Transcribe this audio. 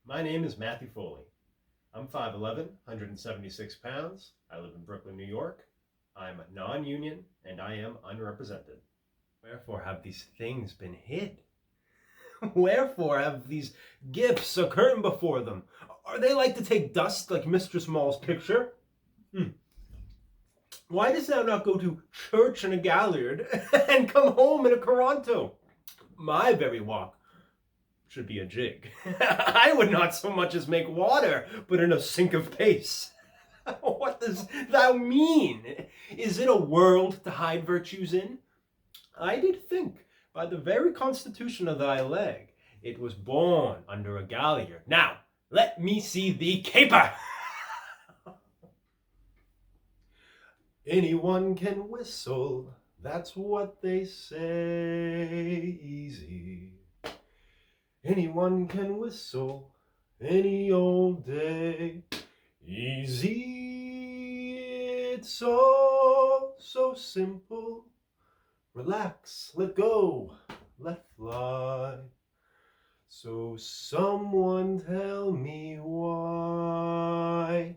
My name is Matthew Foley. I'm 5'11", 176 pounds. I live in Brooklyn, New York. I'm non-union and I am unrepresented. Wherefore have these things been hid? Wherefore have these gifts a curtain before them? Are they like to take dust like Mistress Mall's picture? Why dost thou not go to church in a galliard and come home in a coranto? My very walk should be a jig. I would not so much as make water, but in a sink of pace. What does thou mean? Is it a world to hide virtues in? I did think, by the very constitution of thy leg, it was born under a galliard. Now, let me see thee caper! Anyone can whistle, that's what they say, easy. Anyone can whistle any old day, easy. It's so simple. Relax, let go, let fly. So someone tell me why.